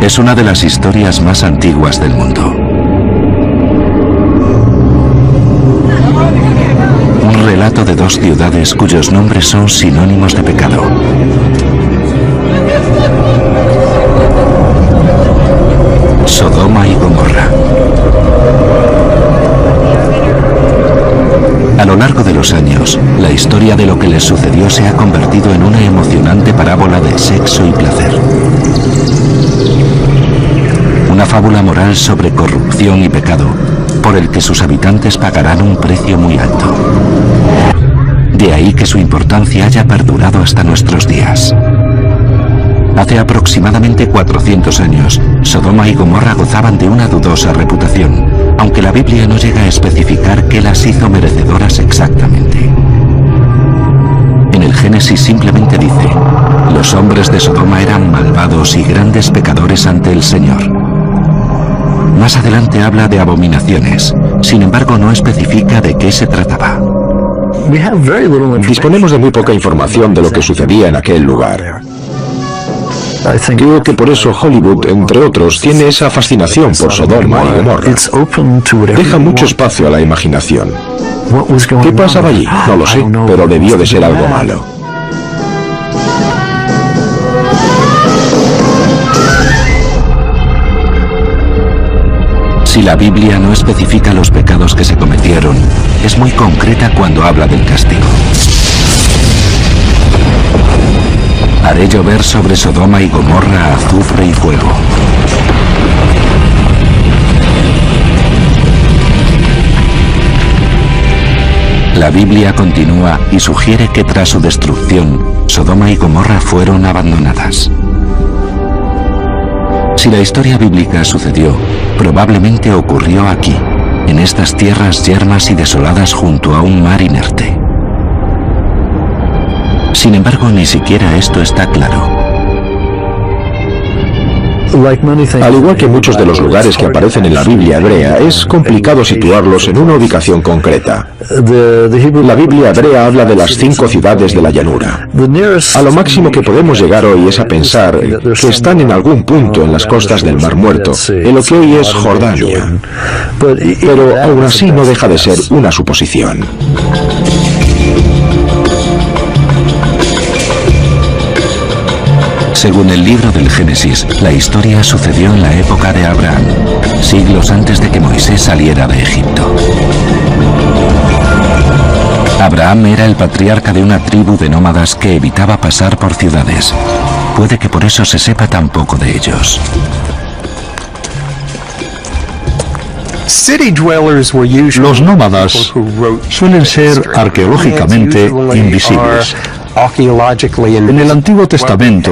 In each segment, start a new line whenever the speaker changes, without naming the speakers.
Es una de las historias más antiguas del mundo. Un relato de dos ciudades cuyos nombres son sinónimos de pecado. Sodoma y Gomorra. A lo largo de los años, la historia de lo que les sucedió se ha convertido en una emocionante parábola de sexo y placer. Una fábula moral sobre corrupción y pecado, por el que sus habitantes pagarán un precio muy alto. De ahí que su importancia haya perdurado hasta nuestros días. Hace aproximadamente 400 años, Sodoma y Gomorra gozaban de una dudosa reputación, aunque la Biblia no llega a especificar qué las hizo merecedoras exactamente. En el Génesis simplemente dice: los hombres de Sodoma eran malvados y grandes pecadores ante el Señor. Más adelante habla de abominaciones, sin embargo no especifica de qué se trataba.
Disponemos de muy poca información de lo que sucedía en aquel lugar. Creo que por eso Hollywood, entre otros, tiene esa fascinación por Sodoma y Gomorra. Deja mucho espacio a la imaginación. ¿Qué pasaba allí? No lo sé, pero debió de ser algo malo.
Si la Biblia no especifica los pecados que se cometieron, es muy concreta cuando habla del castigo. Haré llover sobre Sodoma y Gomorra azufre y fuego. La Biblia continúa y sugiere que tras su destrucción, Sodoma y Gomorra fueron abandonadas. Si la historia bíblica sucedió, probablemente ocurrió aquí, en estas tierras yermas y desoladas junto a un mar inerte. Sin embargo, ni siquiera esto está claro.
Al igual que muchos de los lugares que aparecen en la Biblia hebrea, es complicado situarlos en una ubicación concreta. La Biblia hebrea habla de las 5 ciudades de la llanura. A lo máximo que podemos llegar hoy es a pensar que están en algún punto en las costas del Mar Muerto, en lo que hoy es Jordania. Pero aún así no deja de ser una suposición.
Según el libro del Génesis, la historia sucedió en la época de Abraham, siglos antes de que Moisés saliera de Egipto. Abraham era el patriarca de una tribu de nómadas que evitaba pasar por ciudades. Puede que por eso se sepa tan poco de ellos.
Los nómadas suelen ser arqueológicamente invisibles. En el Antiguo Testamento,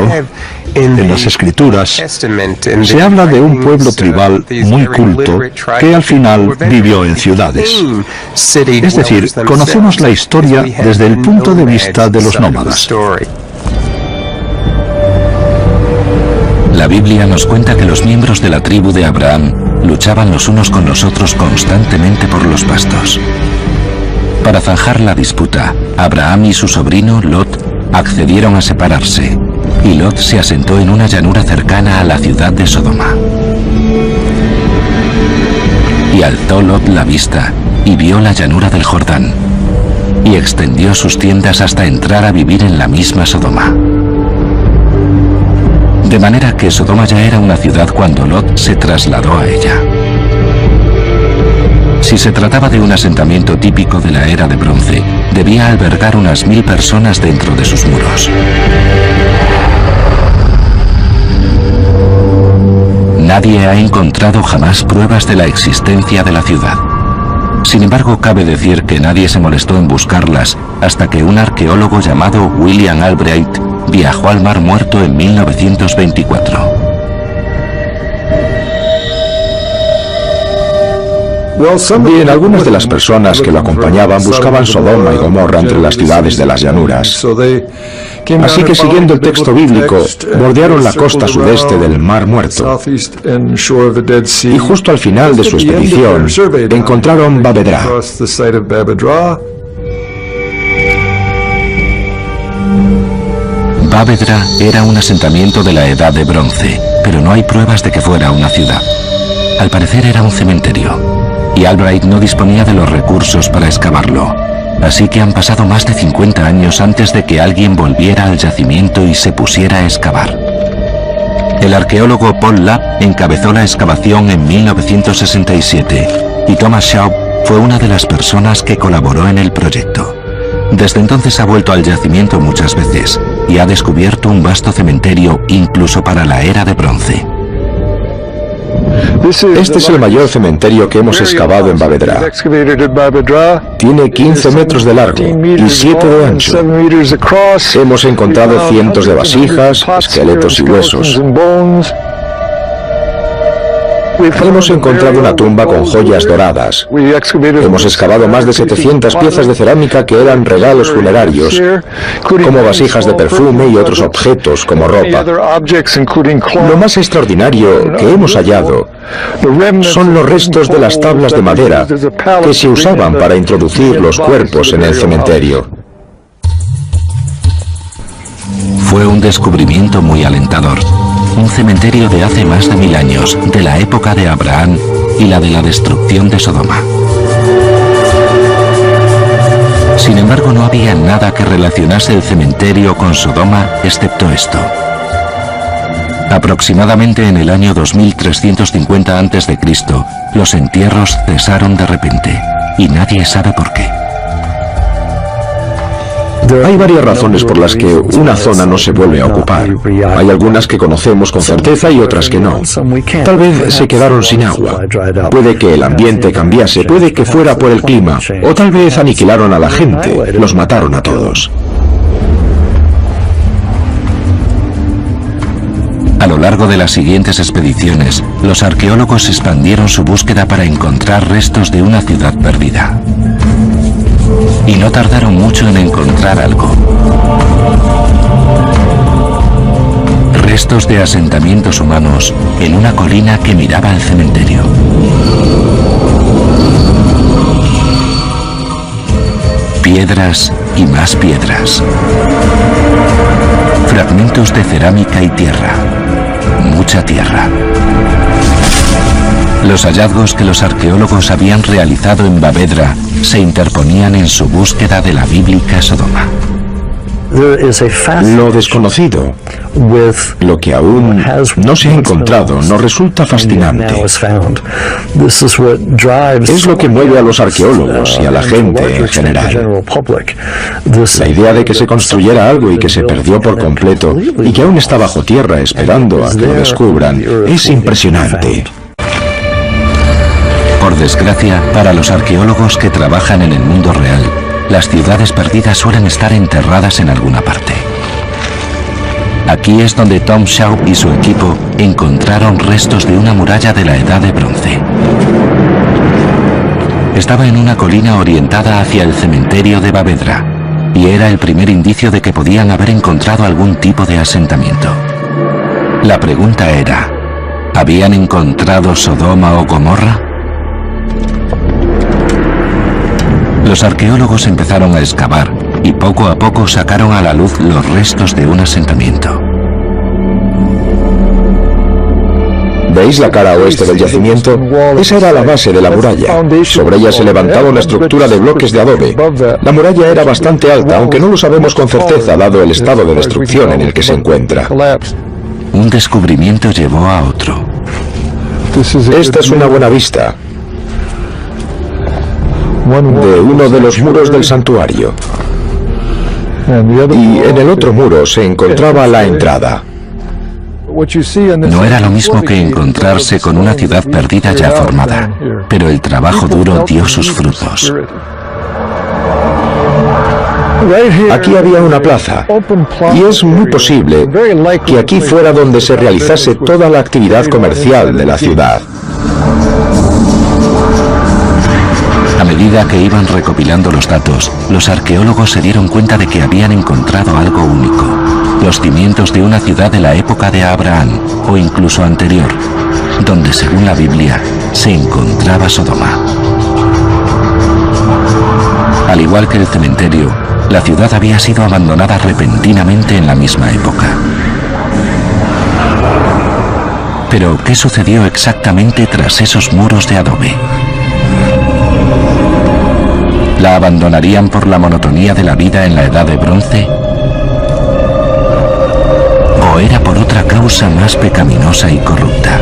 en las Escrituras, se habla de un pueblo tribal muy culto que al final vivió en ciudades. Es decir, conocemos la historia desde el punto de vista de los nómadas.
La Biblia nos cuenta que los miembros de la tribu de Abraham luchaban los unos con los otros constantemente por los pastos. Para zanjar la disputa, Abraham y su sobrino Lot accedieron a separarse, y Lot se asentó en una llanura cercana a la ciudad de Sodoma. Y alzó Lot la vista y vio la llanura del Jordán, y extendió sus tiendas hasta entrar a vivir en la misma Sodoma. De manera que Sodoma ya era una ciudad cuando Lot se trasladó a ella. Si se trataba de un asentamiento típico de la era de bronce, debía albergar unas 1000 personas dentro de sus muros. Nadie ha encontrado jamás pruebas de la existencia de la ciudad. Sin embargo, cabe decir que nadie se molestó en buscarlas hasta que un arqueólogo llamado William Albright viajó al Mar Muerto en 1924.
Bien, algunas de las personas que lo acompañaban buscaban Sodoma y Gomorra entre las ciudades de las llanuras. Así que siguiendo el texto bíblico, bordearon la costa sudeste del Mar Muerto. Y justo al final de su expedición, encontraron Babedra.
Babedra era un asentamiento de la Edad de Bronce, pero no hay pruebas de que fuera una ciudad. Al parecer era un cementerio, y Albright no disponía de los recursos para excavarlo. Así que han pasado más de 50 años antes de que alguien volviera al yacimiento y se pusiera a excavar. El arqueólogo Paul Lapp encabezó la excavación en 1967 y Thomas Schaub fue una de las personas que colaboró en el proyecto. Desde entonces ha vuelto al yacimiento muchas veces y ha descubierto un vasto cementerio incluso para la era de bronce.
Este es el mayor cementerio que hemos excavado en Bavedra. Tiene 15 metros de largo y 7 de ancho. Hemos encontrado cientos de vasijas, esqueletos y huesos. Hemos encontrado una tumba con joyas doradas. Hemos excavado más de 700 piezas de cerámica que eran regalos funerarios, como vasijas de perfume y otros objetos como ropa. Lo más extraordinario que hemos hallado son los restos de las tablas de madera que se usaban para introducir los cuerpos en el cementerio.
Fue un descubrimiento muy alentador. Un cementerio de hace más de 1000 años, de la época de Abraham y la de la destrucción de Sodoma. Sin embargo, no había nada que relacionase el cementerio con Sodoma, excepto esto. Aproximadamente en el año 2350 a.C., los entierros cesaron de repente, y nadie sabe por qué.
Hay varias razones por las que una zona no se vuelve a ocupar. Hay algunas que conocemos con certeza y otras que no. Tal vez se quedaron sin agua. Puede que el ambiente cambiase, puede que fuera por el clima, o tal vez aniquilaron a la gente, los mataron a todos.
A lo largo de las siguientes expediciones, los arqueólogos expandieron su búsqueda para encontrar restos de una ciudad perdida. Y no tardaron mucho en encontrar algo. Restos de asentamientos humanos en una colina que miraba al cementerio. Piedras y más piedras. Fragmentos de cerámica y tierra. Mucha tierra. Los hallazgos que los arqueólogos habían realizado en Bavedra se interponían en su búsqueda de la bíblica Sodoma.
Lo desconocido, lo que aún no se ha encontrado, nos resulta fascinante. Es lo que mueve a los arqueólogos y a la gente en general. La idea de que se construyera algo y que se perdió por completo y que aún está bajo tierra esperando a que lo descubran es impresionante.
Por desgracia, para los arqueólogos que trabajan en el mundo real, las ciudades perdidas suelen estar enterradas en alguna parte. Aquí es donde Tom Schaub y su equipo encontraron restos de una muralla de la Edad de Bronce. Estaba en una colina orientada hacia el cementerio de Bavedra, y era el primer indicio de que podían haber encontrado algún tipo de asentamiento. La pregunta era, ¿habían encontrado Sodoma o Gomorra? Los arqueólogos empezaron a excavar y poco a poco sacaron a la luz los restos de un asentamiento.
¿Veis la cara oeste del yacimiento? Esa era la base de la muralla. Sobre ella se levantaba una estructura de bloques de adobe. La muralla era bastante alta, aunque no lo sabemos con certeza dado el estado de destrucción en el que se encuentra.
Un descubrimiento llevó a otro.
Esta es una buena vista de uno de los muros del santuario. Y en el otro muro se encontraba la entrada.
No era lo mismo que encontrarse con una ciudad perdida ya formada, pero el trabajo duro dio sus frutos.
Aquí había una plaza, y es muy posible que aquí fuera donde se realizase toda la actividad comercial de la ciudad.
A medida que iban recopilando los datos, los arqueólogos se dieron cuenta de que habían encontrado algo único, los cimientos de una ciudad de la época de Abraham, o incluso anterior, donde según la Biblia se encontraba Sodoma. Al igual que el cementerio, la ciudad había sido abandonada repentinamente en la misma época. Pero, ¿qué sucedió exactamente tras esos muros de adobe? ¿La abandonarían por la monotonía de la vida en la Edad de Bronce? ¿O era por otra causa más pecaminosa y corrupta?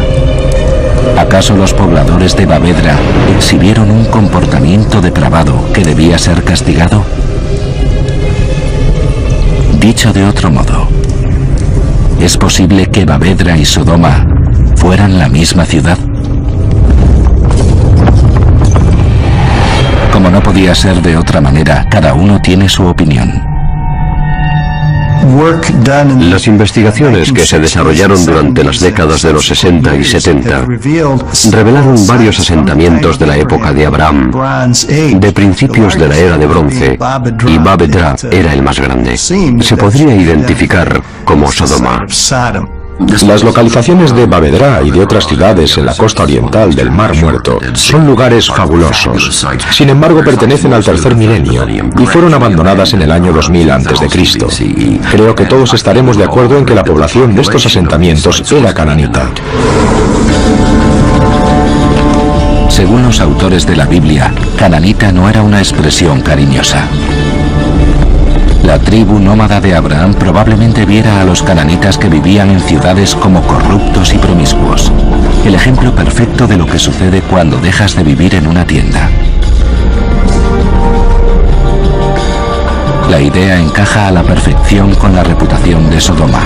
¿Acaso los pobladores de Bavedra exhibieron un comportamiento depravado que debía ser castigado? Dicho de otro modo, ¿es posible que Bavedra y Sodoma fueran la misma ciudad? Como no podía ser de otra manera, cada uno tiene su opinión.
Las investigaciones que se desarrollaron durante las décadas de los 60 y 70 revelaron varios asentamientos de la época de Abraham, de principios de la era de bronce, y Bavedra era el más grande. Se podría identificar como Sodoma.
Las localizaciones de Bavedra y de otras ciudades en la costa oriental del Mar Muerto son lugares fabulosos. Sin embargo, pertenecen al tercer milenio y fueron abandonadas en el año 2000 a.C. Creo que todos estaremos de acuerdo en que la población de estos asentamientos era cananita.
Según los autores de la Biblia, cananita no era una expresión cariñosa. La tribu nómada de Abraham probablemente viera a los cananitas que vivían en ciudades como corruptos y promiscuos. El ejemplo perfecto de lo que sucede cuando dejas de vivir en una tienda. La idea encaja a la perfección con la reputación de Sodoma,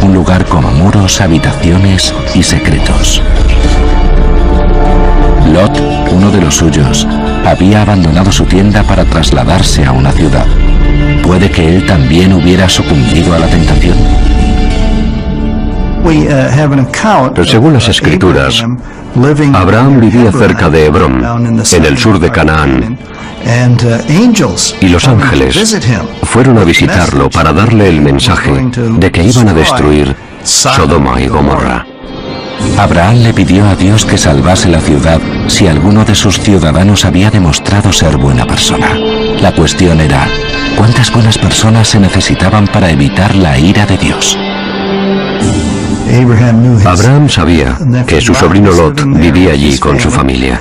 un lugar con muros, habitaciones y secretos. Lot, uno de los suyos, había abandonado su tienda para trasladarse a una ciudad. ¿Puede que él también hubiera sucumbido a la tentación?
Pero según las Escrituras, Abraham vivía cerca de Hebrón, en el sur de Canaán, y los ángeles fueron a visitarlo para darle el mensaje de que iban a destruir Sodoma y Gomorra.
Abraham le pidió a Dios que salvase la ciudad si alguno de sus ciudadanos había demostrado ser buena persona. La cuestión era, ¿cuántas buenas personas se necesitaban para evitar la ira de Dios?
Abraham sabía que su sobrino Lot vivía allí con su familia.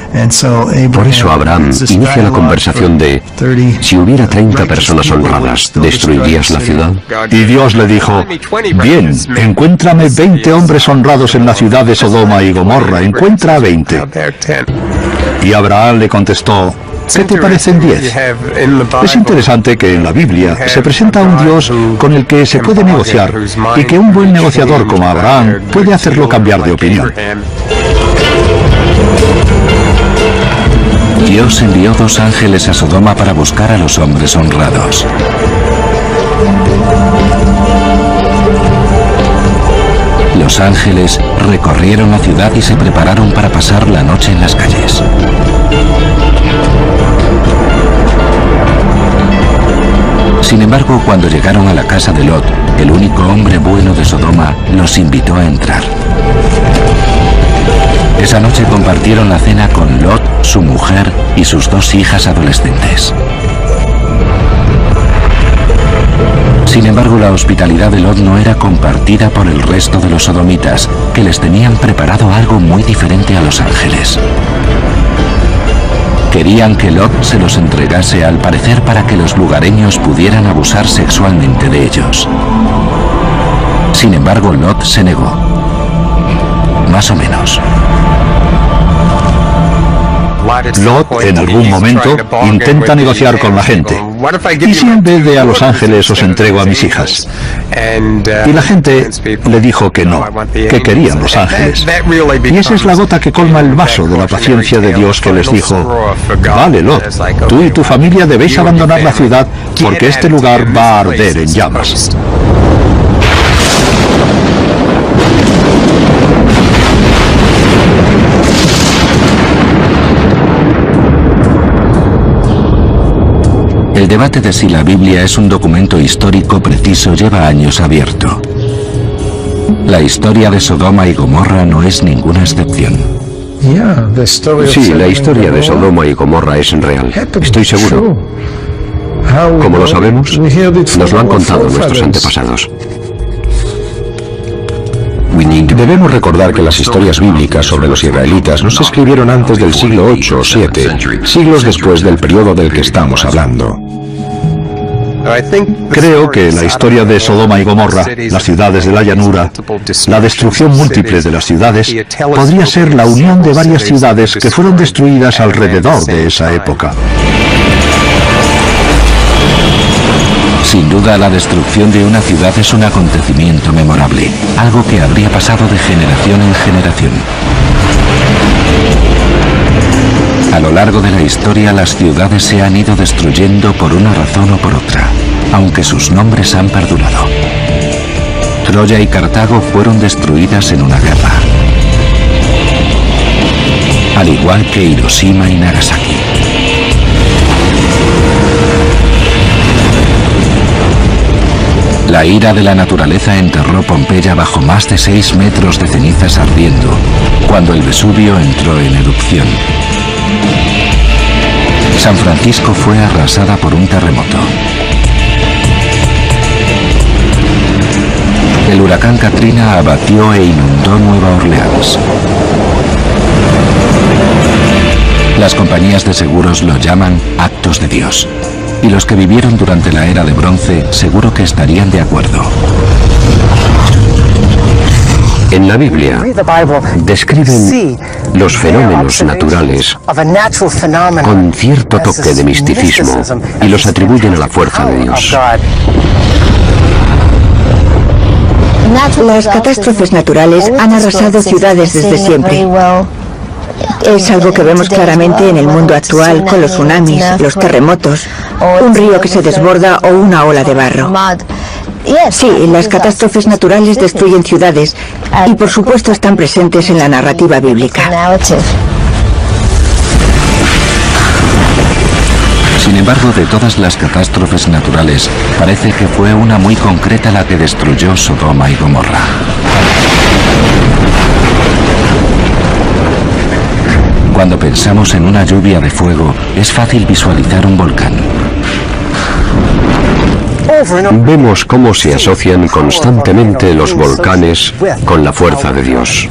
Por eso Abraham inicia la conversación de, si hubiera 30 personas honradas, ¿destruirías la ciudad?
Y Dios le dijo, bien, encuéntrame 20 hombres honrados en la ciudad de Sodoma y Gomorra, encuentra a 20. Y Abraham le contestó, ¿qué te parecen 10? Es interesante que en la Biblia se presenta un Dios con el que se puede negociar y que un buen negociador como Abraham puede hacerlo cambiar de opinión.
Dios envió 2 ángeles a Sodoma para buscar a los hombres honrados. Los ángeles recorrieron la ciudad y se prepararon para pasar la noche en las calles. Sin embargo, cuando llegaron a la casa de Lot, el único hombre bueno de Sodoma los invitó a entrar. Esa noche compartieron la cena con Lot, su mujer y sus 2 hijas adolescentes. Sin embargo, la hospitalidad de Lot no era compartida por el resto de los sodomitas, que les tenían preparado algo muy diferente a los ángeles. Querían que Lot se los entregase, al parecer para que los lugareños pudieran abusar sexualmente de ellos. Sin embargo, Lot se negó. Más o menos.
Lot, en algún momento, intenta negociar con la gente. ¿Y si en vez de a los ángeles os entrego a mis hijas? Y la gente le dijo que no, que querían los ángeles. Y esa es la gota que colma el vaso de la paciencia de Dios, que les dijo, vale, Lot, tú y tu familia debéis abandonar la ciudad porque este lugar va a arder en llamas.
El debate de si la Biblia es un documento histórico preciso lleva años abierto. La historia de Sodoma y Gomorra no es ninguna excepción.
Sí, la historia de Sodoma y Gomorra es real, estoy seguro. ¿Cómo lo sabemos? Nos lo han contado nuestros antepasados.
Debemos recordar que las historias bíblicas sobre los israelitas no se escribieron antes del siglo VIII o VII, siglos después del periodo del que estamos hablando.
Creo que la historia de Sodoma y Gomorra, las ciudades de la llanura, la destrucción múltiple de las ciudades, podría ser la unión de varias ciudades que fueron destruidas alrededor de esa época.
Sin duda, la destrucción de una ciudad es un acontecimiento memorable, algo que habría pasado de generación en generación. A lo largo de la historia, las ciudades se han ido destruyendo por una razón o por otra, aunque sus nombres han perdurado. Troya y Cartago fueron destruidas en una guerra, al igual que Hiroshima y Nagasaki. La ira de la naturaleza enterró Pompeya bajo más de 6 metros de cenizas ardiendo, cuando el Vesubio entró en erupción. San Francisco fue arrasada por un terremoto. El huracán Katrina abatió e inundó Nueva Orleans. Las compañías de seguros lo llaman actos de Dios. Y los que vivieron durante la era de bronce seguro que estarían de acuerdo.
En la Biblia describen los fenómenos naturales con cierto toque de misticismo y los atribuyen a la fuerza de Dios.
Las catástrofes naturales han arrasado ciudades desde siempre. Es algo que vemos claramente en el mundo actual con los tsunamis, los terremotos, un río que se desborda o una ola de barro. Sí, las catástrofes naturales destruyen ciudades y por supuesto están presentes en la narrativa bíblica.
Sin embargo, de todas las catástrofes naturales, parece que fue una muy concreta la que destruyó Sodoma y Gomorra. Cuando pensamos en una lluvia de fuego, es fácil visualizar un volcán.
Vemos cómo se asocian constantemente los volcanes con la fuerza de Dios.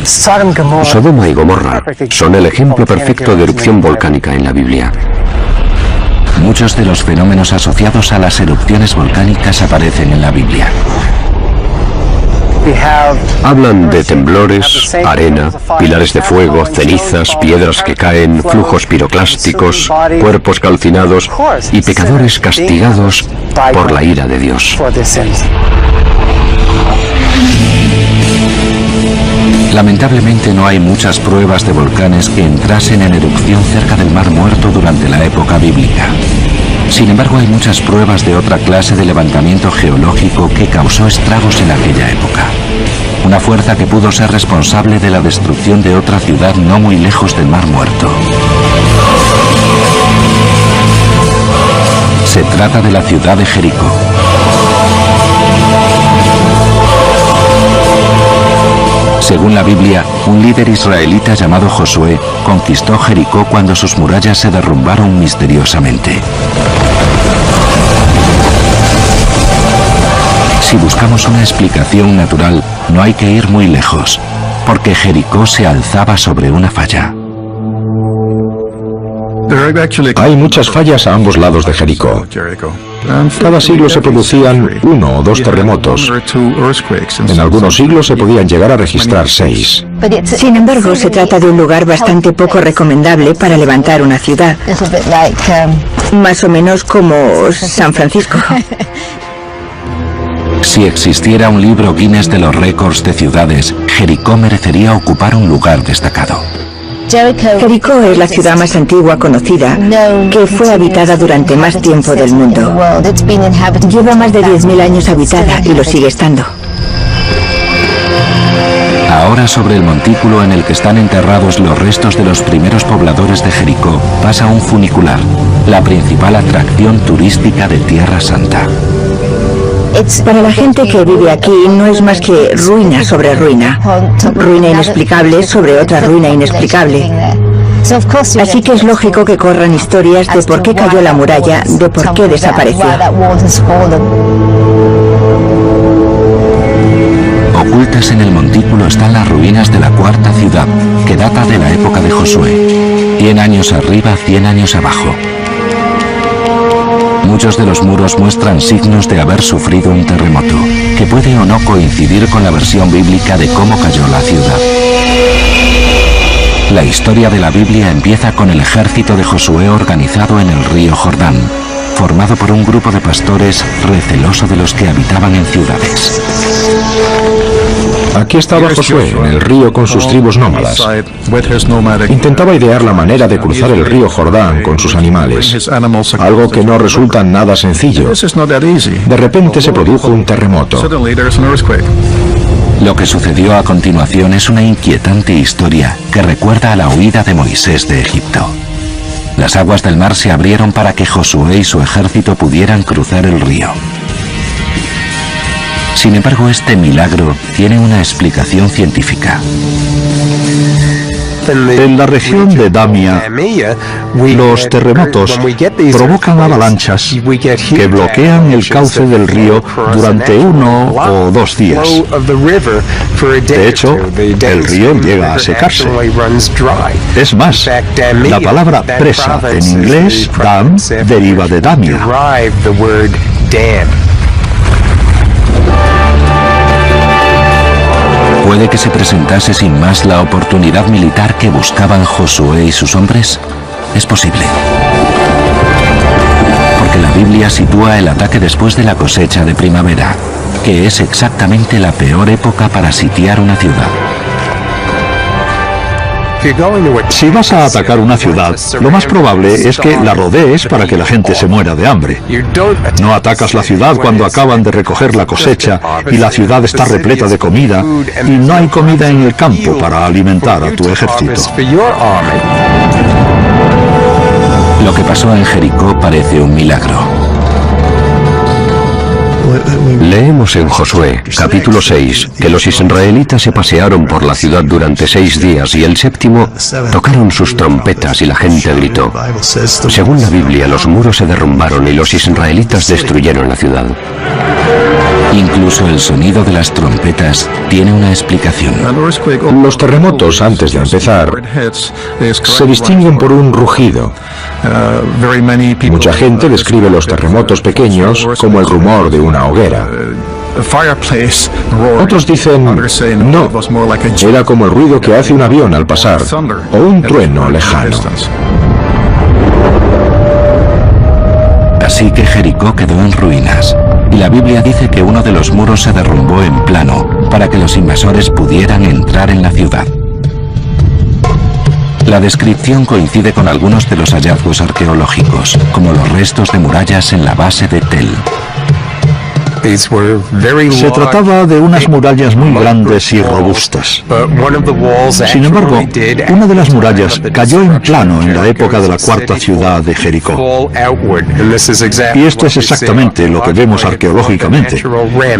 Sodoma y Gomorra son el ejemplo perfecto de erupción volcánica en la Biblia.
Muchos de los fenómenos asociados a las erupciones volcánicas aparecen en la Biblia.
Hablan de temblores, arena, pilares de fuego, cenizas, piedras que caen, flujos piroclásticos, cuerpos calcinados y pecadores castigados por la ira de Dios.
Lamentablemente no hay muchas pruebas de volcanes que entrasen en erupción cerca del Mar Muerto durante la época bíblica. Sin embargo, hay muchas pruebas de otra clase de levantamiento geológico que causó estragos en aquella época. Una fuerza que pudo ser responsable de la destrucción de otra ciudad no muy lejos del Mar Muerto. Se trata de la ciudad de Jericó. Según la Biblia, un líder israelita llamado Josué conquistó Jericó cuando sus murallas se derrumbaron misteriosamente. Si buscamos una explicación natural, no hay que ir muy lejos, porque Jericó se alzaba sobre una falla.
Hay muchas fallas a ambos lados de Jericó. Cada siglo se producían 1 o 2 terremotos. En algunos siglos se podían llegar a registrar 6.
Sin embargo, se trata de un lugar bastante poco recomendable para levantar una ciudad. Más o menos como San Francisco.
Si existiera un libro Guinness de los récords de ciudades, Jericó merecería ocupar un lugar destacado.
Jericó es la ciudad más antigua conocida, que fue habitada durante más tiempo del mundo. Lleva más de 10.000 años habitada y lo sigue estando.
Ahora, sobre el montículo en el que están enterrados los restos de los primeros pobladores de Jericó, pasa un funicular, la principal atracción turística de Tierra Santa.
Para la gente que vive aquí no es más que ruina sobre ruina, ruina inexplicable sobre otra ruina inexplicable. Así que es lógico que corran historias de por qué cayó la muralla, de por qué desapareció.
Oculta ocultas en el montículo están las ruinas de la cuarta ciudad, que data de la época de Josué. 100 años arriba, 100 años abajo. Muchos de los muros muestran signos de haber sufrido un terremoto, que puede o no coincidir con la versión bíblica de cómo cayó la ciudad. La historia de la Biblia empieza con el ejército de Josué organizado en el río Jordán, formado por un grupo de pastores receloso de los que habitaban en ciudades.
Aquí estaba Josué, en el río con sus tribus nómadas. Intentaba idear la manera de cruzar el río Jordán con sus animales, algo que no resulta nada sencillo. De repente se produjo un terremoto.
Lo que sucedió a continuación es una inquietante historia que recuerda a la huida de Moisés de Egipto. Las aguas del mar se abrieron para que Josué y su ejército pudieran cruzar el río. Sin embargo, este milagro tiene una explicación científica.
En la región de Damia, los terremotos provocan avalanchas que bloquean el cauce del río durante 1 o 2 días. De hecho, el río llega a secarse. Es más, la palabra presa en inglés, dam, deriva de Damia.
¿Puede que se presentase sin más la oportunidad militar que buscaban Josué y sus hombres? Es posible. Porque la Biblia sitúa el ataque después de la cosecha de primavera, que es exactamente la peor época para sitiar una ciudad.
Si vas a atacar una ciudad, lo más probable es que la rodees para que la gente se muera de hambre. No atacas la ciudad cuando acaban de recoger la cosecha y la ciudad está repleta de comida y no hay comida en el campo para alimentar a tu ejército.
Lo que pasó en Jericó parece un milagro.
Leemos en Josué, capítulo 6, que los israelitas se pasearon por la ciudad durante 6 días y el séptimo tocaron sus trompetas y la gente gritó. Según la Biblia, los muros se derrumbaron y los israelitas destruyeron la ciudad.
Incluso el sonido de las trompetas tiene una explicación.
Los terremotos, antes de empezar, se distinguen por un rugido. Mucha gente describe los terremotos pequeños como el rumor de una hoguera. Otros dicen, no, era como el ruido que hace un avión al pasar, o un trueno lejano.
Así que Jericó quedó en ruinas, y la Biblia dice que uno de los muros se derrumbó en plano para que los invasores pudieran entrar en la ciudad. La descripción coincide con algunos de los hallazgos arqueológicos, como los restos de murallas en la base de Tel.
Se trataba de unas murallas muy grandes y robustas. Sin embargo, una de las murallas cayó en plano en la época de la cuarta ciudad de Jericó. Y esto es exactamente lo que vemos arqueológicamente.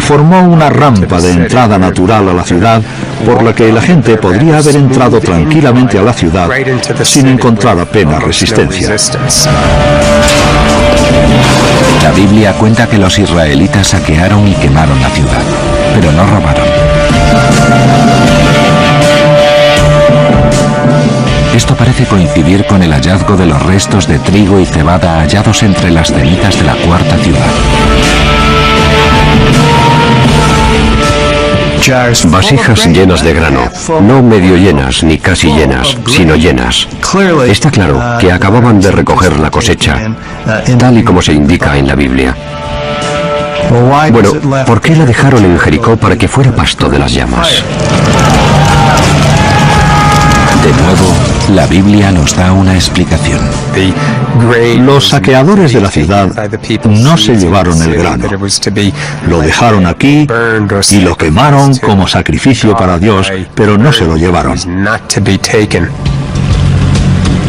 Formó una rampa de entrada natural a la ciudad por la que la gente podría haber entrado tranquilamente a la ciudad sin encontrar apenas resistencia.
La Biblia cuenta que los israelitas saquearon y quemaron la ciudad, pero no robaron. Esto parece coincidir con el hallazgo de los restos de trigo y cebada hallados entre las cenizas de la cuarta ciudad.
Vasijas llenas de grano, no medio llenas ni casi llenas, sino llenas. Está claro que acababan de recoger la cosecha, tal y como se indica en la Biblia. Bueno, ¿por qué la dejaron en Jericó para que fuera pasto de las llamas?
De nuevo, la Biblia nos da una explicación.
Los saqueadores de la ciudad no se llevaron el grano. Lo dejaron aquí y lo quemaron como sacrificio para Dios, pero no se lo llevaron.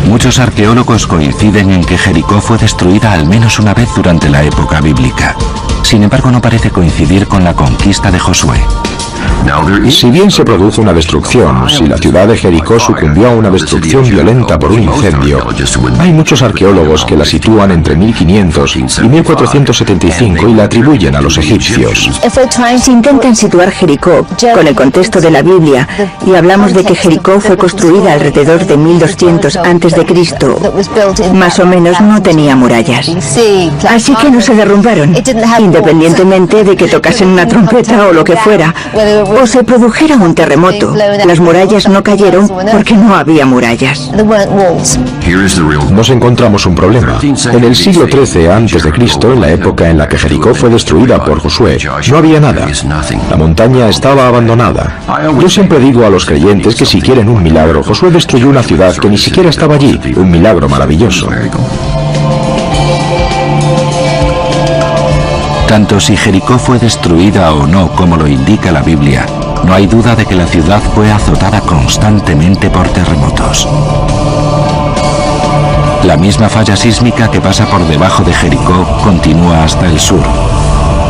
Muchos arqueólogos coinciden en que Jericó fue destruida al menos una vez durante la época bíblica. Sin embargo, no parece coincidir con la conquista de Josué.
Si bien se produce una destrucción, si la ciudad de Jericó sucumbió a una destrucción violenta por un incendio, hay muchos arqueólogos que la sitúan entre 1500 y 1475 y la atribuyen a los egipcios.
Si intentan situar Jericó con el contexto de la Biblia y hablamos de que Jericó fue construida alrededor de 1200 a.C., más o menos no tenía murallas. Así que no se derrumbaron, independientemente de que tocasen una trompeta o lo que fuera, o se produjera un terremoto. Las murallas no cayeron porque no había murallas.
Nos encontramos un problema. En el siglo XIII a.C., en la época en la que Jericó fue destruida por Josué, no había nada. La montaña estaba abandonada. Yo siempre digo a los creyentes que si quieren un milagro, Josué destruyó una ciudad que ni siquiera estaba allí. Un milagro maravilloso.
Tanto si Jericó fue destruida o no, como lo indica la Biblia, no hay duda de que la ciudad fue azotada constantemente por terremotos. La misma falla sísmica que pasa por debajo de Jericó continúa hasta el sur,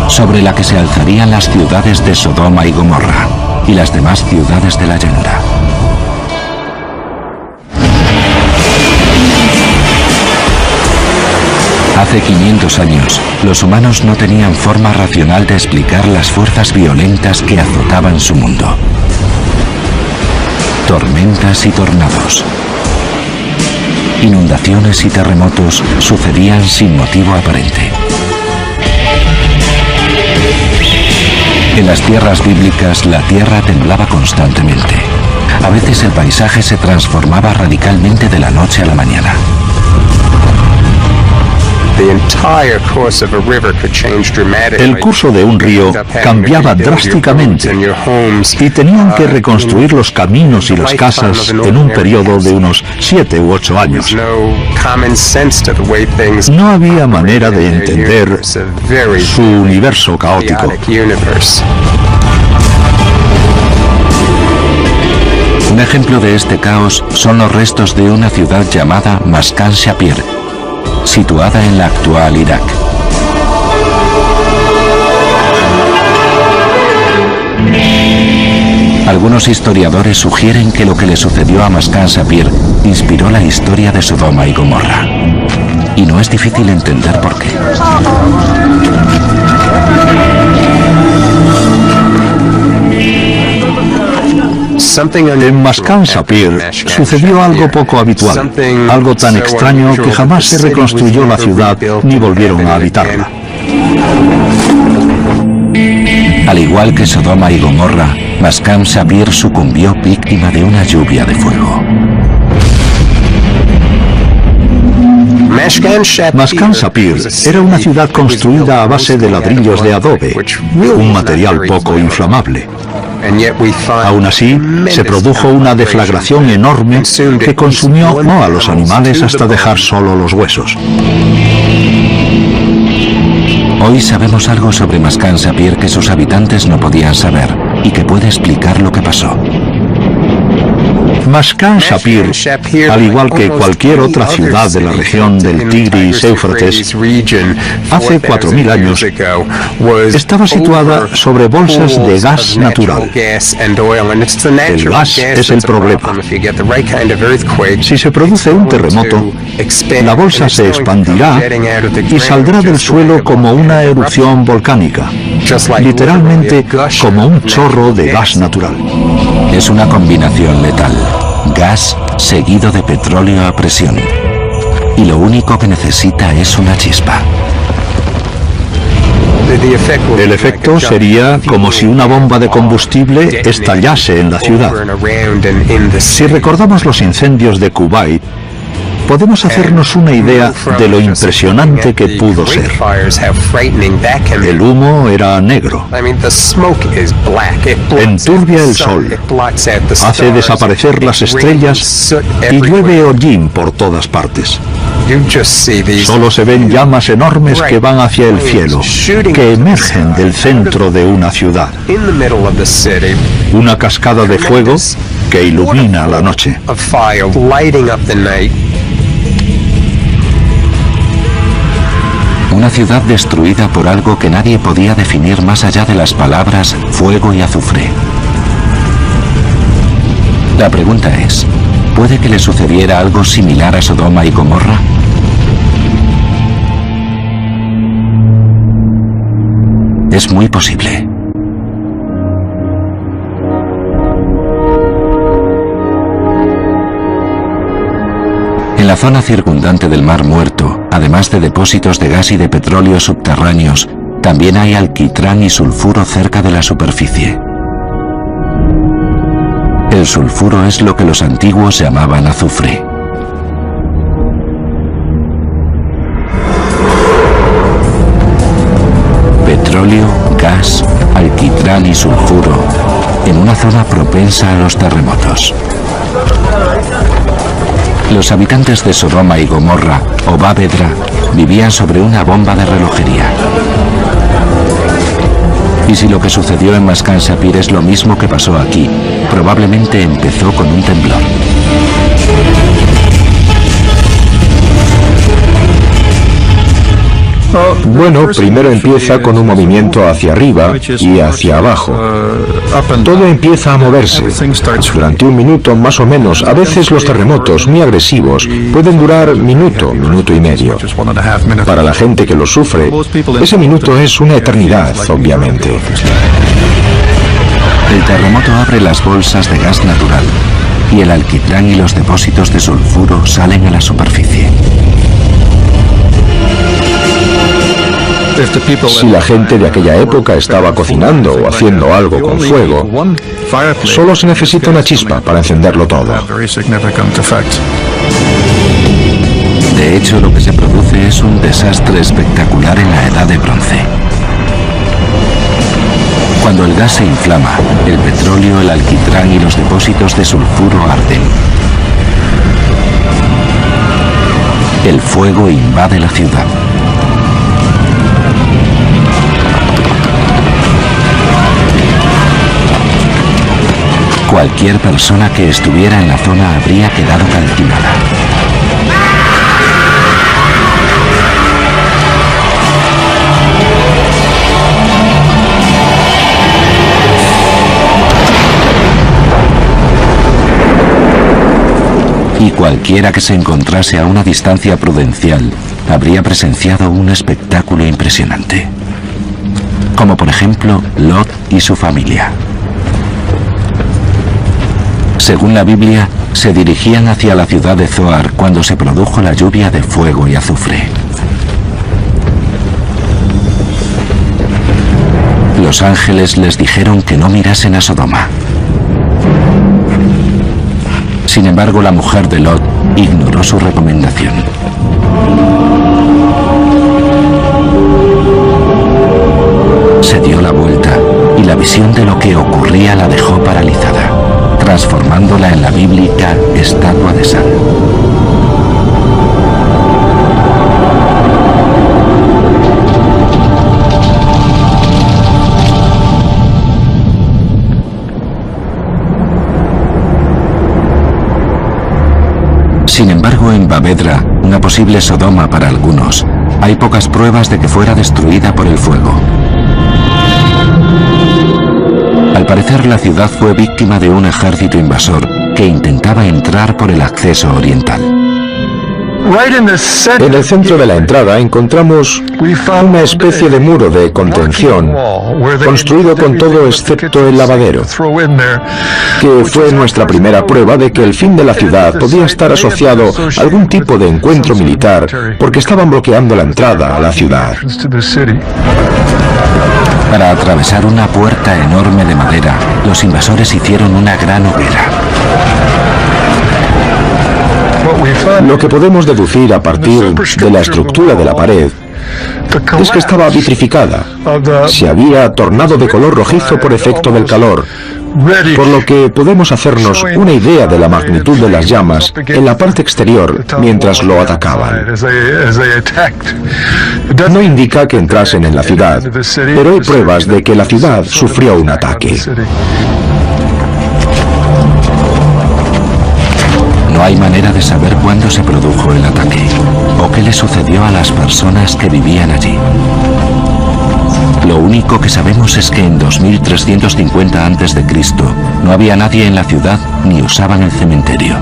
sobre la que se alzarían las ciudades de Sodoma y Gomorra y las demás ciudades de la llanura. Hace 500 años, los humanos no tenían forma racional de explicar las fuerzas violentas que azotaban su mundo. Tormentas y tornados, inundaciones y terremotos sucedían sin motivo aparente. En las tierras bíblicas, la tierra temblaba constantemente. A veces el paisaje se transformaba radicalmente de la noche a la mañana.
El curso de un río cambiaba drásticamente y tenían que reconstruir los caminos y las casas en un periodo de unos 7 u 8 años. No había manera de entender su universo caótico.
Un ejemplo de este caos son los restos de una ciudad llamada Maskan Shapir, situada en la actual Irak. Algunos historiadores sugieren que lo que le sucedió a Maskan Shapir inspiró la historia de Sodoma y Gomorra. Y no es difícil entender por qué.
En Maskan Shapir sucedió algo poco habitual, algo tan extraño que jamás se reconstruyó la ciudad ni volvieron a habitarla.
Al igual que Sodoma y Gomorra, Maskan Shapir sucumbió víctima de una lluvia de fuego.
Maskan Shapir era una ciudad construida a base de ladrillos de adobe, un material poco inflamable. Aún así, se produjo una deflagración enorme que consumió no a los animales hasta dejar solo los huesos.
Hoy sabemos algo sobre Maskan Shapir que sus habitantes no podían saber y que puede explicar lo que pasó.
Maskan Shapir, al igual que cualquier otra ciudad de la región del Tigris y Éufrates, hace 4000 años, estaba situada sobre bolsas de gas natural. El gas es el problema. Si se produce un terremoto, la bolsa se expandirá y saldrá del suelo como una erupción volcánica, literalmente como un chorro de gas natural.
Es una combinación letal. Gas seguido de petróleo a presión. Y lo único que necesita es una chispa.
El efecto sería como si una bomba de combustible estallase en la ciudad. Si recordamos los incendios de Kuwait, podemos hacernos una idea de lo impresionante que pudo ser. El humo era negro, enturbia el sol, hace desaparecer las estrellas y llueve hollín por todas partes. Solo se ven llamas enormes que van hacia el cielo, que emergen del centro de una ciudad. Una cascada de fuego que ilumina la noche.
Una ciudad destruida por algo que nadie podía definir más allá de las palabras fuego y azufre. La pregunta es, ¿puede que le sucediera algo similar a Sodoma y Gomorra? Es muy posible. En la zona circundante del Mar Muerto, además de depósitos de gas y de petróleo subterráneos, también hay alquitrán y sulfuro cerca de la superficie. El sulfuro es lo que los antiguos llamaban azufre. Petróleo, gas, alquitrán y sulfuro en una zona propensa a los terremotos. Los habitantes de Sodoma y Gomorra, o Bávedra, vivían sobre una bomba de relojería. Y si lo que sucedió en Mascán Sapir es lo mismo que pasó aquí, probablemente empezó con un temblor.
Bueno, primero empieza con un movimiento hacia arriba y hacia abajo. Todo empieza a moverse. Durante un minuto más o menos, a veces los terremotos muy agresivos pueden durar minuto, minuto y medio. Para la gente que lo sufre, ese minuto es una eternidad, obviamente.
El terremoto abre las bolsas de gas natural y el alquitrán y los depósitos de sulfuro salen a la superficie.
Si la gente de aquella época estaba cocinando o haciendo algo con fuego, solo se necesita una chispa para encenderlo todo.
De hecho, lo que se produce es un desastre espectacular en la Edad de Bronce. Cuando el gas se inflama, el petróleo, el alquitrán y los depósitos de sulfuro arden. El fuego invade la ciudad. Cualquier persona que estuviera en la zona habría quedado calcinada. Y cualquiera que se encontrase a una distancia prudencial habría presenciado un espectáculo impresionante. Como por ejemplo, Lot y su familia. Según la Biblia, se dirigían hacia la ciudad de Zoar cuando se produjo la lluvia de fuego y azufre. Los ángeles les dijeron que no mirasen a Sodoma. Sin embargo, la mujer de Lot ignoró su recomendación. Se dio la vuelta y la visión de lo que ocurría la dejó paralizada, transformándola en la bíblica estatua de sal. Sin embargo, en Bávedra, una posible Sodoma para algunos, hay pocas pruebas de que fuera destruida por el fuego. Al parecer, la ciudad fue víctima de un ejército invasor que intentaba entrar por el acceso oriental.
En el centro de la entrada encontramos una especie de muro de contención construido con todo excepto el lavadero, que fue nuestra primera prueba de que el fin de la ciudad podía estar asociado a algún tipo de encuentro militar, porque estaban bloqueando la entrada a la ciudad.
Para atravesar una puerta enorme de madera, los invasores hicieron una gran hoguera.
Lo que podemos deducir a partir de la estructura de la pared es que estaba vitrificada. Se había tornado de color rojizo por efecto del calor, por lo que podemos hacernos una idea de la magnitud de las llamas en la parte exterior mientras lo atacaban. No indica que entrasen en la ciudad, pero hay pruebas de que la ciudad sufrió un ataque.
No hay manera de saber cuándo se produjo el ataque o qué le sucedió a las personas que vivían allí. Lo único que sabemos es que en 2350 a.C. no había nadie en la ciudad ni usaban el cementerio.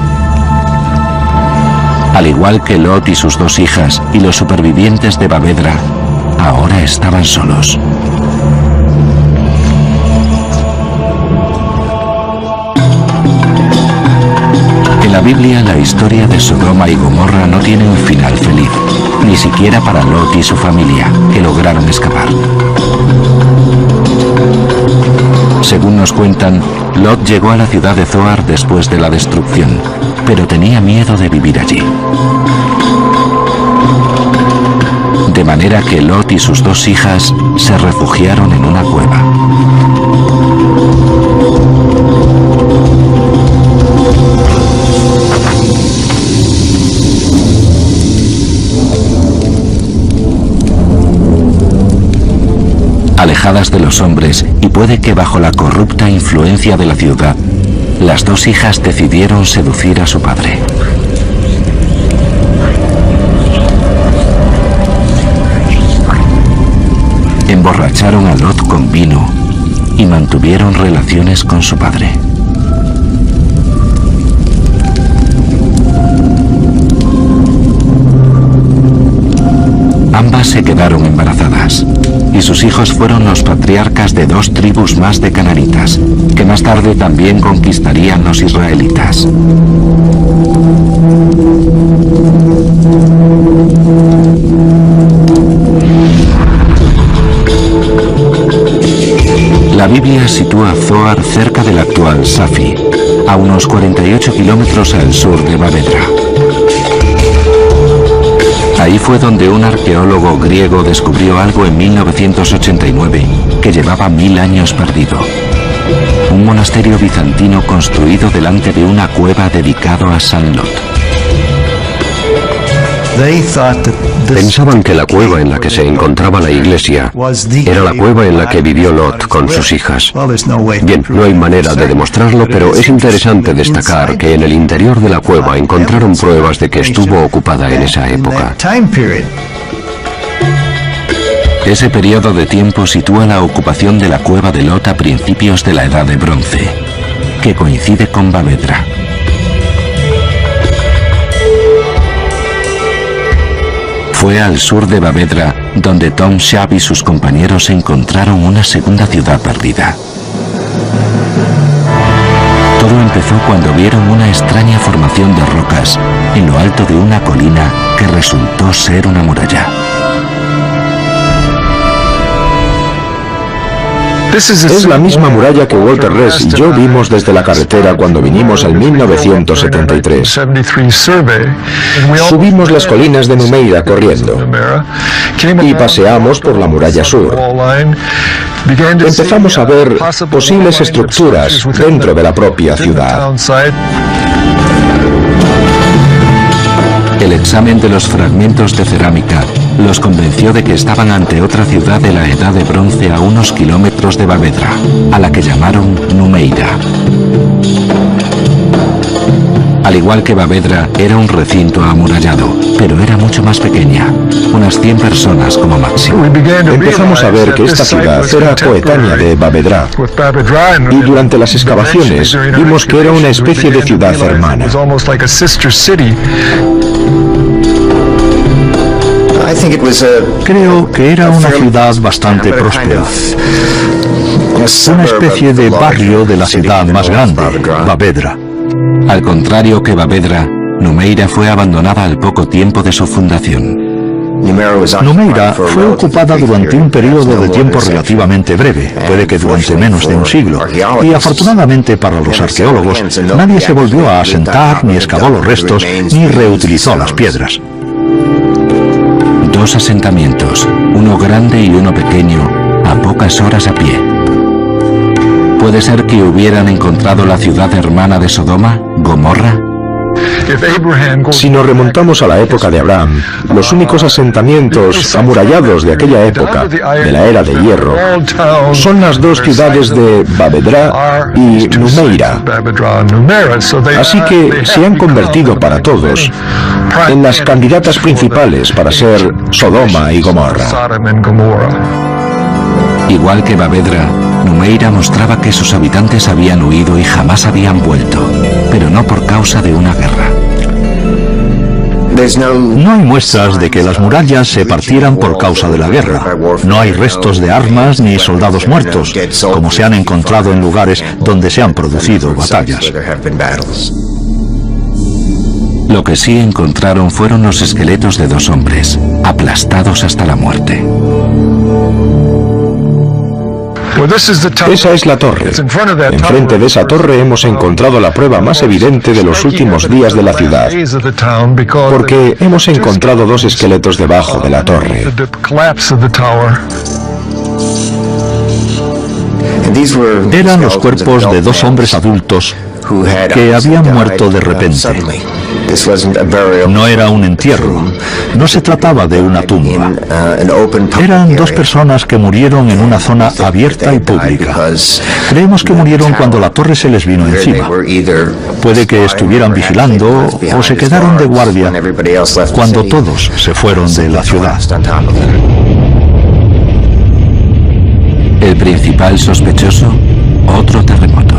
Al igual que Lot y sus dos hijas y los supervivientes de Bavedra, ahora estaban solos. En la Biblia, la historia de Sodoma y Gomorra no tiene un final feliz, ni siquiera para Lot y su familia, que lograron escapar. Según nos cuentan, Lot llegó a la ciudad de Zoar después de la destrucción, pero tenía miedo de vivir allí. De manera que Lot y sus dos hijas se refugiaron en una cueva. Alejadas de los hombres y puede que bajo la corrupta influencia de la ciudad, las dos hijas decidieron seducir a su padre. Emborracharon a Lot con vino y mantuvieron relaciones con su padre. Ambas se quedaron embarazadas y sus hijos fueron los patriarcas de dos tribus más de cananitas, que más tarde también conquistarían los israelitas. La Biblia sitúa Zoar cerca del actual Safi, a unos 48 kilómetros al sur de Bavedra. Ahí fue donde un arqueólogo griego descubrió algo en 1989 que llevaba 1000 años perdido. Un monasterio bizantino construido delante de una cueva dedicado a San Lot.
Pensaban que la cueva en la que se encontraba la iglesia era la cueva en la que vivió Lot con sus hijas. Bien, no hay manera de demostrarlo, pero es interesante destacar que en el interior de la cueva encontraron pruebas de que estuvo ocupada en esa época.
Ese periodo de tiempo sitúa la ocupación de la cueva de Lot a principios de la Edad de Bronce, que coincide con Bavedra. Fue al sur de Bavedra donde Tom Shab y sus compañeros encontraron una segunda ciudad perdida. Todo empezó cuando vieron una extraña formación de rocas en lo alto de una colina que resultó ser una muralla.
Es la misma muralla que Walter Ress y yo vimos desde la carretera cuando vinimos en 1973. Subimos las colinas de Numeira corriendo y paseamos por la muralla sur. Empezamos a ver posibles estructuras dentro de la propia ciudad.
El examen de los fragmentos de cerámica los convenció de que estaban ante otra ciudad de la Edad de Bronce a unos kilómetros de Bavedra, a la que llamaron Numeira. Al igual que Bavedra, era un recinto amurallado, pero era mucho más pequeña, unas 100 personas como máximo.
Empezamos a ver que esta ciudad era coetánea de Bavedra, y durante las excavaciones vimos que era una especie de ciudad hermana.
Creo que era una ciudad bastante próspera, una especie de barrio de la ciudad más grande, Bavedra.
Al contrario que Bavedra, Numeira fue abandonada al poco tiempo de su fundación.
Numeira fue ocupada durante un periodo de tiempo relativamente breve, puede que durante menos de un siglo, y afortunadamente para los arqueólogos, nadie se volvió a asentar, ni excavó los restos, ni reutilizó las piedras.
Dos asentamientos, uno grande y uno pequeño, a pocas horas a pie. ¿Puede ser que hubieran encontrado la ciudad hermana de Sodoma, Gomorra?
Si nos remontamos a la época de Abraham, los únicos asentamientos amurallados de aquella época, de la era de hierro, son las dos ciudades de Babedra y Numeira. Así que se han convertido para todos en las candidatas principales para ser Sodoma y Gomorra.
Igual que Babedra, Numeira mostraba que sus habitantes habían huido y jamás habían vuelto, pero no por causa de una guerra.
No hay muestras de que las murallas se partieran por causa de la guerra. No hay restos de armas ni soldados muertos, como se han encontrado en lugares donde se han producido batallas.
Lo que sí encontraron fueron los esqueletos de dos hombres, aplastados hasta la muerte.
Esa es la torre. Enfrente de esa torre hemos encontrado la prueba más evidente de los últimos días de la ciudad, porque hemos encontrado dos esqueletos debajo de la torre.
Eran los cuerpos de dos hombres adultos que habían muerto de repente. No era un entierro, no se trataba de una tumba. Eran dos personas que murieron en una zona abierta y pública. Creemos que murieron cuando la torre se les vino encima. Puede que estuvieran vigilando o se quedaron de guardia cuando todos se fueron de la ciudad.
El principal sospechoso, otro terremoto.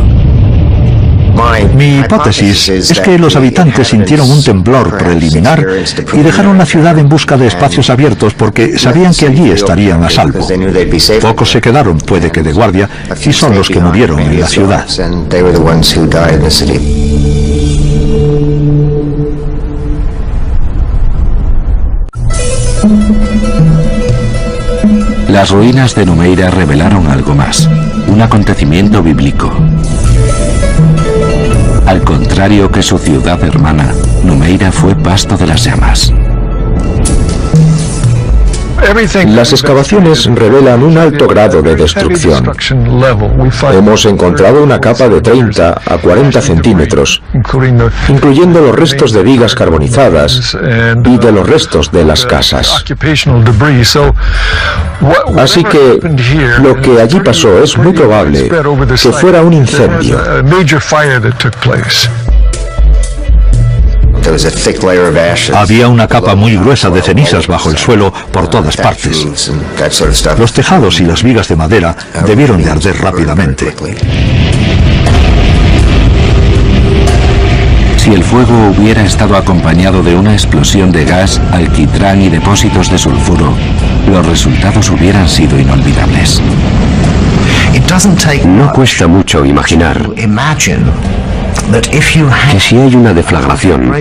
Mi hipótesis es que los habitantes sintieron un temblor preliminar y dejaron la ciudad en busca de espacios abiertos porque sabían que allí estarían a salvo. Pocos se quedaron, puede que de guardia, y son los que murieron en la ciudad.
Las ruinas de Numeira revelaron algo más, un acontecimiento bíblico. Al contrario que su ciudad hermana, Numeira fue pasto de las llamas.
Las excavaciones revelan un alto grado de destrucción. Hemos encontrado una capa de 30 a 40 centímetros, incluyendo los restos de vigas carbonizadas y de los restos de las casas. Así que lo que allí pasó es muy probable que fuera un incendio.
Había una capa muy gruesa de cenizas bajo el suelo por todas partes. Los tejados y las vigas de madera debieron de arder rápidamente.
Si el fuego hubiera estado acompañado de una explosión de gas, alquitrán y depósitos de sulfuro, los resultados hubieran sido inolvidables.
No cuesta mucho imaginar que si hay una deflagración,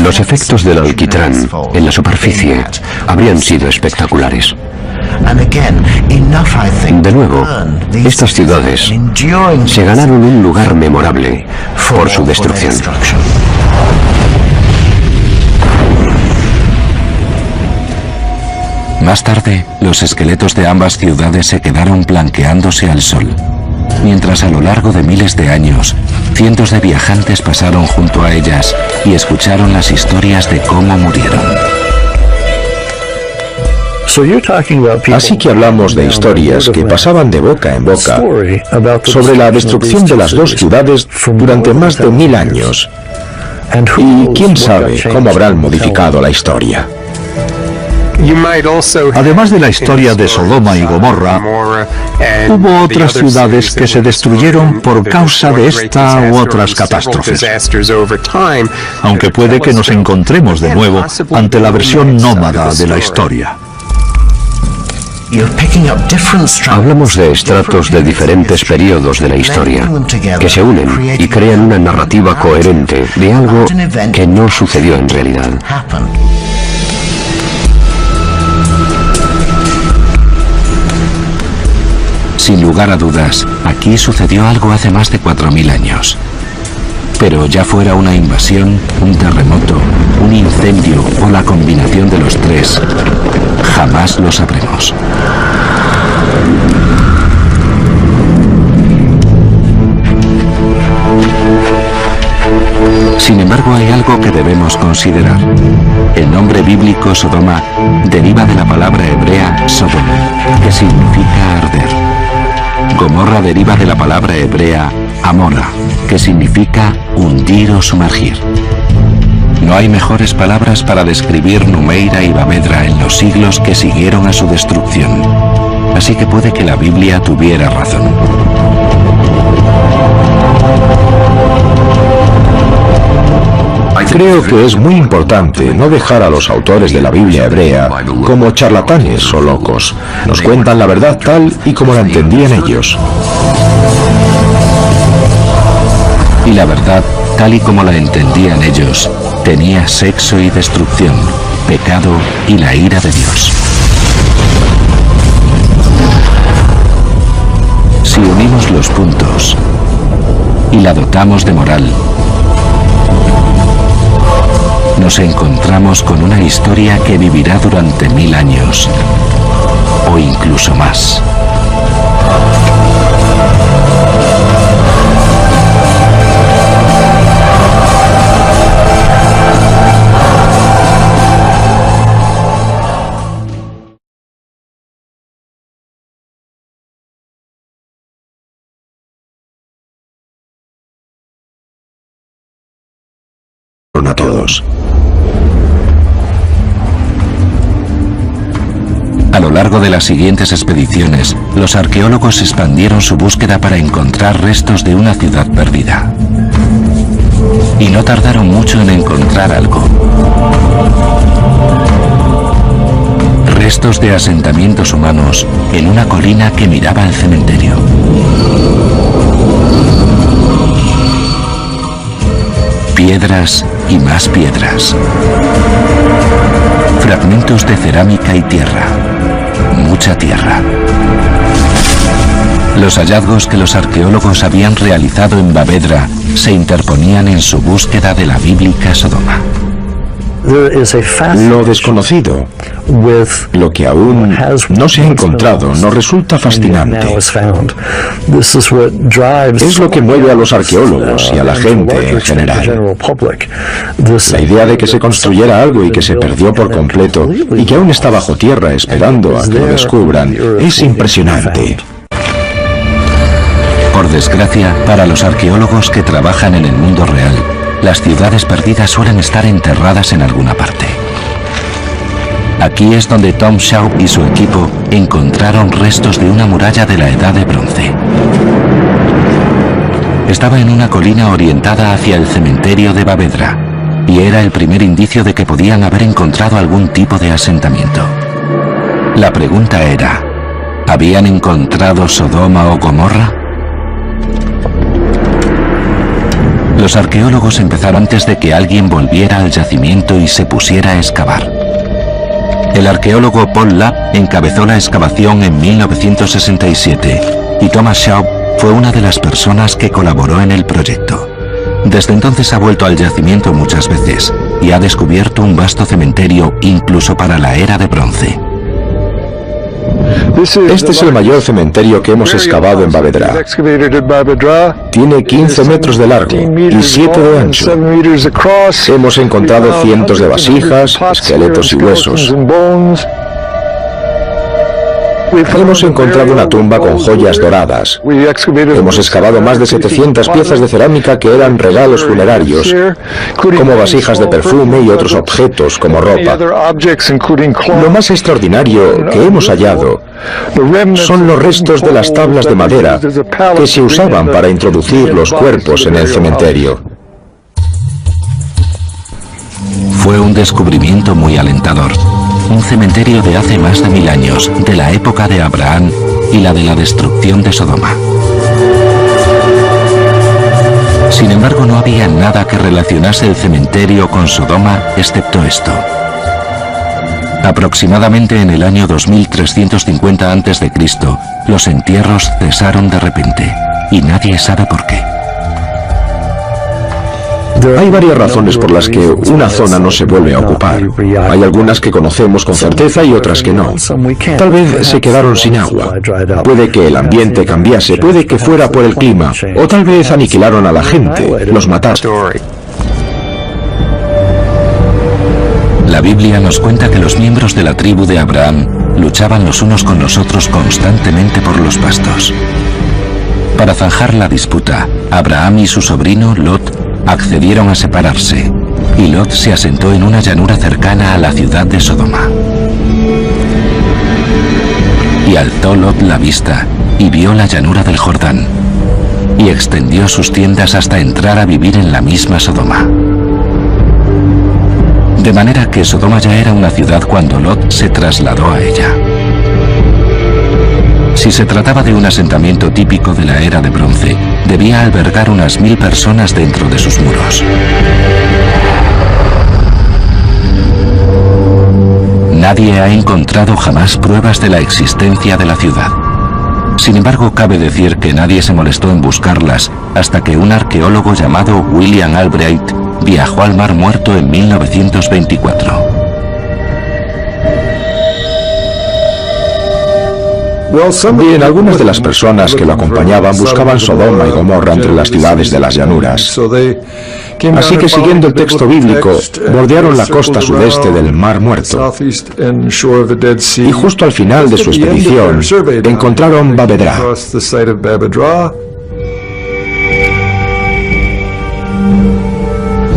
los efectos del alquitrán en la superficie habrían sido espectaculares. De nuevo, estas ciudades se ganaron un lugar memorable por su destrucción.
Más tarde, los esqueletos de ambas ciudades se quedaron blanqueándose al sol, mientras a lo largo de miles de años, cientos de viajantes pasaron junto a ellas y escucharon las historias de cómo murieron.
Así que hablamos de historias que pasaban de boca en boca sobre la destrucción de las dos ciudades durante más de 1000 años. Y quién sabe cómo habrán modificado la historia.
Además de la historia de Sodoma y Gomorra, hubo otras ciudades que se destruyeron por causa de esta u otras catástrofes. Aunque puede que nos encontremos de nuevo ante la versión nómada de la historia.
Hablamos de estratos de diferentes periodos de la historia, que se unen y crean una narrativa coherente de algo que no sucedió en realidad.
Sin lugar a dudas, aquí sucedió algo hace más de 4000 años. Pero ya fuera una invasión, un terremoto, un incendio o la combinación de los tres, jamás lo sabremos. Sin embargo, hay algo que debemos considerar. El nombre bíblico Sodoma deriva de la palabra hebrea Sodom, que significa arder. Gomorra deriva de la palabra hebrea Amora, que significa hundir o sumergir. No hay mejores palabras para describir Numeira y Bavedra en los siglos que siguieron a su destrucción. Así que puede que la Biblia tuviera razón.
Creo que es muy importante no dejar a los autores de la Biblia hebrea como charlatanes o locos. Nos cuentan la verdad tal y como la entendían ellos.
Y la verdad, tal y como la entendían ellos, tenía sexo y destrucción, pecado y la ira de Dios. Si unimos los puntos y la dotamos de moral, nos encontramos con una historia que vivirá durante 1000 años, o incluso más.
A todos.
A lo largo de las siguientes expediciones, los arqueólogos expandieron su búsqueda para encontrar restos de una ciudad perdida. Y no tardaron mucho en encontrar algo. Restos de asentamientos humanos en una colina que miraba al cementerio. Piedras y más piedras. Fragmentos de cerámica y tierra. Mucha tierra. Los hallazgos que los arqueólogos habían realizado en Bavedra se interponían en su búsqueda de la bíblica Sodoma.
Lo desconocido, lo que aún no se ha encontrado, nos resulta fascinante. Es lo que mueve a los arqueólogos y a la gente en general. La idea de que se construyera algo y que se perdió por completo y que aún está bajo tierra esperando a que lo descubran es impresionante.
Por desgracia, para los arqueólogos que trabajan en el mundo real, las ciudades perdidas suelen estar enterradas en alguna parte. Aquí es donde Tom Shaw y su equipo encontraron restos de una muralla de la Edad de Bronce. Estaba en una colina orientada hacia el cementerio de Bavedra, y era el primer indicio de que podían haber encontrado algún tipo de asentamiento. La pregunta era, ¿habían encontrado Sodoma o Gomorra? Los arqueólogos empezaron antes de que alguien volviera al yacimiento y se pusiera a excavar. El arqueólogo Paul Lapp encabezó la excavación en 1967 y Thomas Shaw fue una de las personas que colaboró en el proyecto. Desde entonces ha vuelto al yacimiento muchas veces y ha descubierto un vasto cementerio incluso para la era de bronce.
Este es el mayor cementerio que hemos excavado en Bavedra. Tiene 15 metros de largo y 7 de ancho. Hemos encontrado cientos de vasijas, esqueletos y huesos. Hemos encontrado una tumba con joyas doradas. Hemos excavado más de 700 piezas de cerámica que eran regalos funerarios, como vasijas de perfume y otros objetos como ropa. Lo más extraordinario que hemos hallado son los restos de las tablas de madera que se usaban para introducir los cuerpos en el cementerio.
Fue un descubrimiento muy alentador. Un cementerio de hace más de 1000 años, de la época de Abraham y la de la destrucción de Sodoma. Sin embargo, no había nada que relacionase el cementerio con Sodoma, excepto esto. Aproximadamente en el año 2350 a.C., los entierros cesaron de repente, y nadie sabe por qué.
Hay varias razones por las que una zona no se vuelve a ocupar. Hay algunas que conocemos con certeza y otras que no. Tal vez se quedaron sin agua. Puede que el ambiente cambiase, puede que fuera por el clima, o tal vez aniquilaron a la gente, los mataron.
La Biblia nos cuenta que los miembros de la tribu de Abraham luchaban los unos con los otros constantemente por los pastos. Para zanjar la disputa, Abraham y su sobrino Lot accedieron a separarse, y Lot se asentó en una llanura cercana a la ciudad de Sodoma. Y alzó Lot la vista y vio la llanura del Jordán, y extendió sus tiendas hasta entrar a vivir en la misma Sodoma. De manera que Sodoma ya era una ciudad cuando Lot se trasladó a ella. Si se trataba de un asentamiento típico de la era de bronce, debía albergar unas 1000 personas dentro de sus muros. Nadie ha encontrado jamás pruebas de la existencia de la ciudad. Sin embargo, cabe decir que nadie se molestó en buscarlas hasta que un arqueólogo llamado William Albright viajó al Mar Muerto en 1924.
Bien, algunas de las personas que lo acompañaban buscaban Sodoma y Gomorra entre las ciudades de las llanuras. Así que, siguiendo el texto bíblico, bordearon la costa sudeste del Mar Muerto. Y justo al final de su expedición, encontraron Babedra.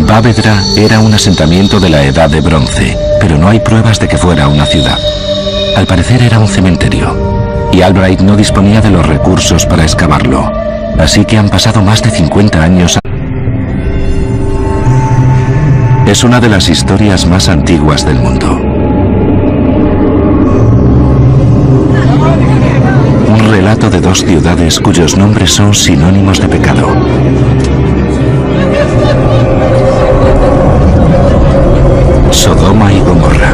Babedra era un asentamiento de la Edad de Bronce, pero no hay pruebas de que fuera una ciudad. Al parecer era un cementerio, y Albright no disponía de los recursos para excavarlo, así que han pasado más de 50 años. Es una de las historias más antiguas del mundo. Un relato de dos ciudades cuyos nombres son sinónimos de pecado. Sodoma y Gomorra.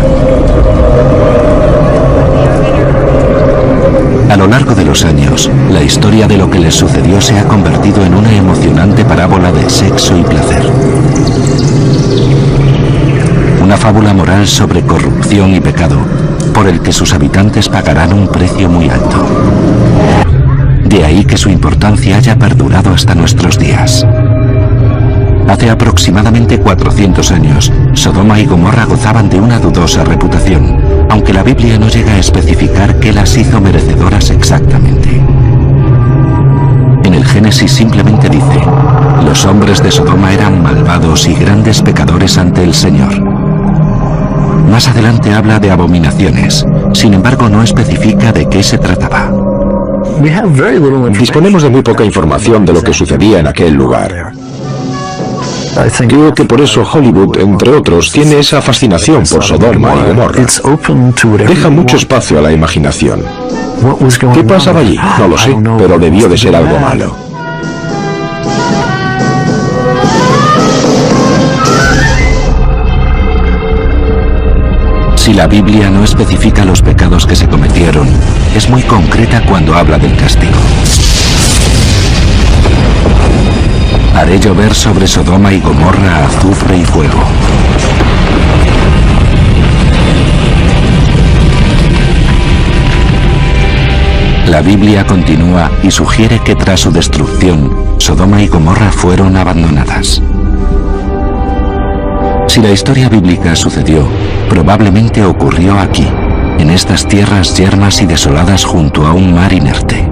A lo largo de los años, la historia de lo que les sucedió se ha convertido en una emocionante parábola de sexo y placer. Una fábula moral sobre corrupción y pecado, por el que sus habitantes pagarán un precio muy alto. De ahí que su importancia haya perdurado hasta nuestros días. Hace aproximadamente 400 años, Sodoma y Gomorra gozaban de una dudosa reputación, aunque la Biblia no llega a especificar qué las hizo merecedoras exactamente. En el Génesis simplemente dice: los hombres de Sodoma eran malvados y grandes pecadores ante el Señor. Más adelante habla de abominaciones, sin embargo no especifica de qué se trataba.
Disponemos de muy poca información de lo que sucedía en aquel lugar. Creo que por eso Hollywood, entre otros, tiene esa fascinación por Sodoma y Gomorra. Deja mucho espacio a la imaginación. ¿Qué pasaba allí? No lo sé, pero debió de ser algo malo.
Si la Biblia no especifica los pecados que se cometieron, es muy concreta cuando habla del castigo. Haré llover sobre Sodoma y Gomorra azufre y fuego. La Biblia continúa y sugiere que tras su destrucción, Sodoma y Gomorra fueron abandonadas. Si la historia bíblica sucedió, probablemente ocurrió aquí, en estas tierras yermas y desoladas junto a un mar inerte.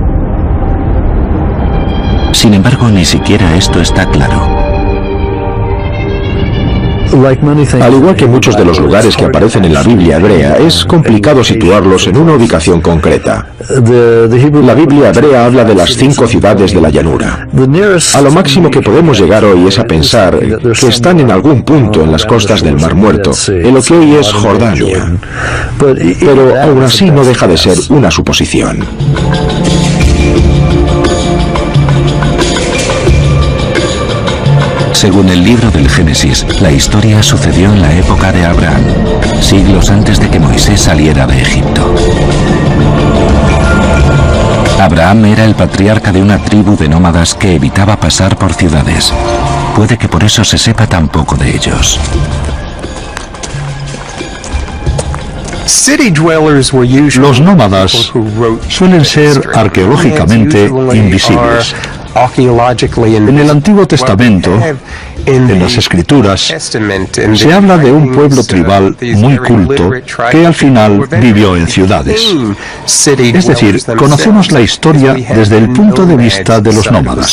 Sin embargo, ni siquiera esto está claro.
Al igual que muchos de los lugares que aparecen en la Biblia hebrea, es complicado situarlos en una ubicación concreta. La Biblia hebrea habla de las 5 ciudades de la llanura. A lo máximo que podemos llegar hoy es a pensar que están en algún punto en las costas del Mar Muerto, en lo que hoy es Jordania. Pero aún así no deja de ser una suposición.
Según el libro del Génesis, la historia sucedió en la época de Abraham, siglos antes de que Moisés saliera de Egipto. Abraham era el patriarca de una tribu de nómadas que evitaba pasar por ciudades. Puede que por eso se sepa tan poco de ellos.
Los nómadas suelen ser arqueológicamente invisibles. En el Antiguo Testamento, en las Escrituras, se habla de un pueblo tribal muy culto que al final vivió en ciudades. Es decir, conocemos la historia desde el punto de vista de los nómadas.